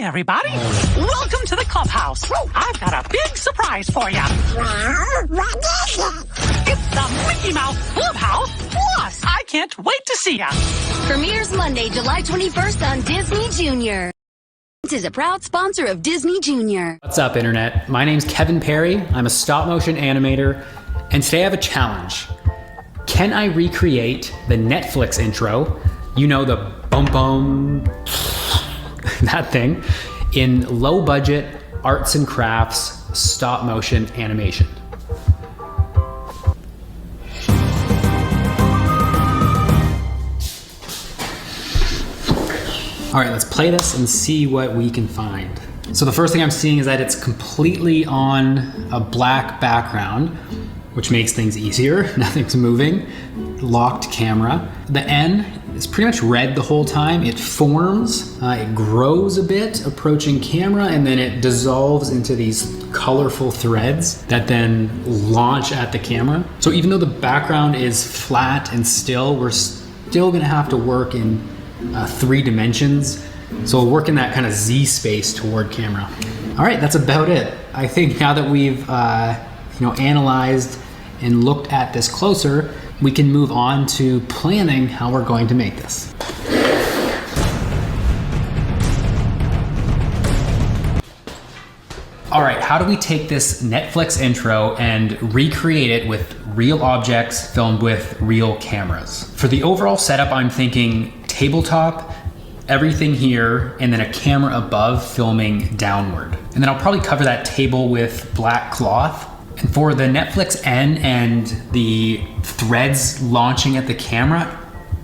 everybody. Welcome to the clubhouse. I've got a big surprise for you. Well, what is it? It's the Mickey Mouse Clubhouse Plus. I can't wait to see ya. Premieres Monday, July 21st on Disney Junior. This is a proud sponsor of Disney Junior. What's up, Internet? My name's Kevin Perry. I'm a stop-motion animator, and today I have a challenge. Can I recreate the Netflix intro, you know, the bum-bum, that thing, in low-budget arts and crafts stop-motion animation? All right, let's play this and see what we can find. So the first thing I'm seeing is that it's completely on a black background, which makes things easier. Nothing's moving. Locked camera. The N is pretty much red the whole time. It forms, it grows a bit approaching camera, and then it dissolves into these colorful threads that then launch at the camera. So even though the background is flat and still, we're still gonna have to work in 3 dimensions. So we'll work in that kind of Z space toward camera. All right, that's about it. I think now that we've analyzed and looked at this closer, we can move on to planning how we're going to make this. All right, how do we take this Netflix intro and recreate it with real objects filmed with real cameras? For the overall setup, I'm thinking tabletop, everything here, and then a camera above filming downward. And then I'll probably cover that table with black cloth. And for the Netflix N and the threads launching at the camera,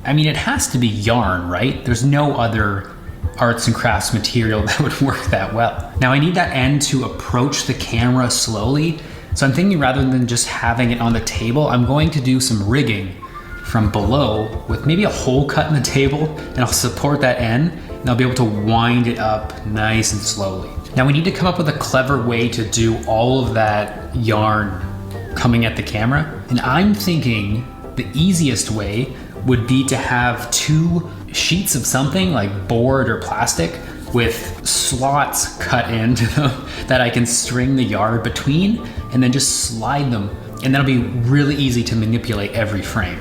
I mean, it has to be yarn, right? There's no other arts and crafts material that would work that well. Now I need that end to approach the camera slowly. So I'm thinking rather than just having it on the table, I'm going to do some rigging from below with maybe a hole cut in the table, and I'll support that end and I'll be able to wind it up nice and slowly. Now we need to come up with a clever way to do all of that yarn coming at the camera. And I'm thinking the easiest way would be to have 2 sheets of something like board or plastic with slots cut into them that I can string the yarn between and then just slide them. And that'll be really easy to manipulate every frame.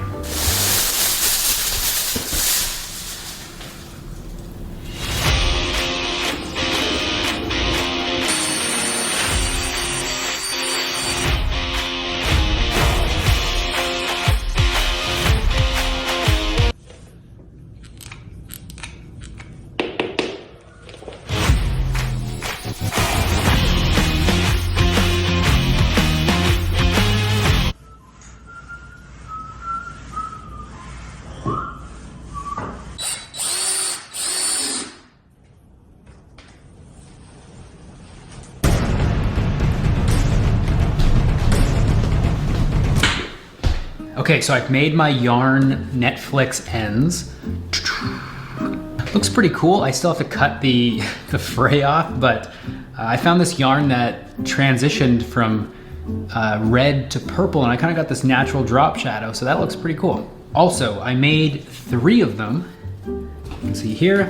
Okay, so I've made my yarn Netflix ends. Looks pretty cool. I still have to cut the fray off, but I found this yarn that transitioned from red to purple, and I kind of got this natural drop shadow, so that looks pretty cool. Also, I made 3 of them. You can see here,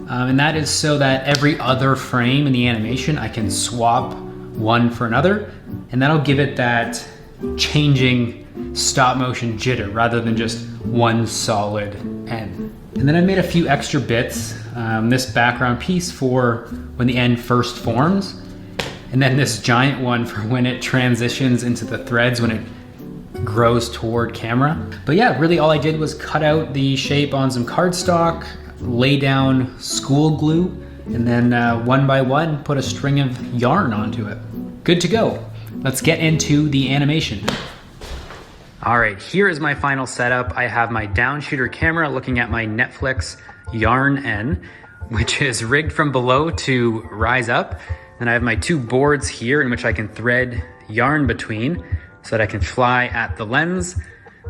and that is so that every other frame in the animation, I can swap one for another, and that'll give it that changing stop motion jitter rather than just one solid end. And then I made a few extra bits, this background piece for when the end first forms, and then this giant one for when it transitions into the threads when it grows toward camera. But yeah, really all I did was cut out the shape on some cardstock, lay down school glue, and then one by one put a string of yarn onto it. Good to go. Let's get into the animation. All right, here is my final setup. I have my downshooter camera looking at my Netflix yarn N, which is rigged from below to rise up. And I have my 2 boards here in which I can thread yarn between so that I can fly at the lens.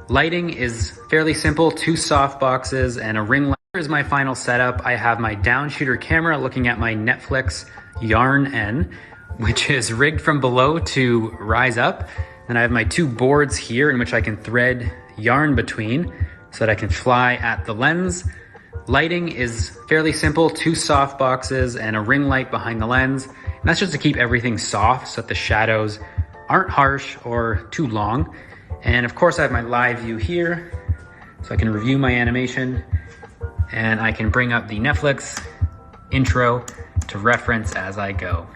Lighting is fairly simple, 2 soft boxes and a ring light. Here is my final setup. I have my downshooter camera looking at my Netflix yarn N, which is rigged from below to rise up. And I have my 2 boards here in which I can thread yarn between so that I can fly at the lens. Lighting is fairly simple, 2 soft boxes and a ring light behind the lens. And that's just to keep everything soft so that the shadows aren't harsh or too long. And of course I have my live view here, so I can review my animation, and I can bring up the Netflix intro to reference as I go.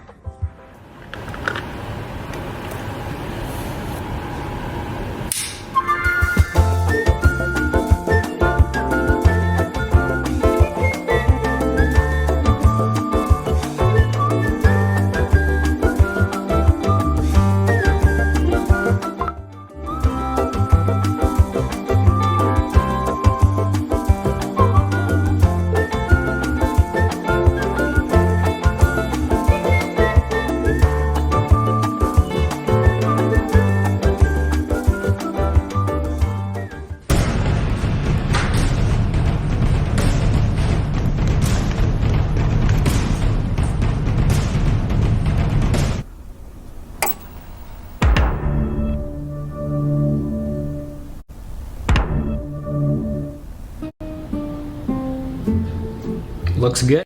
Looks good.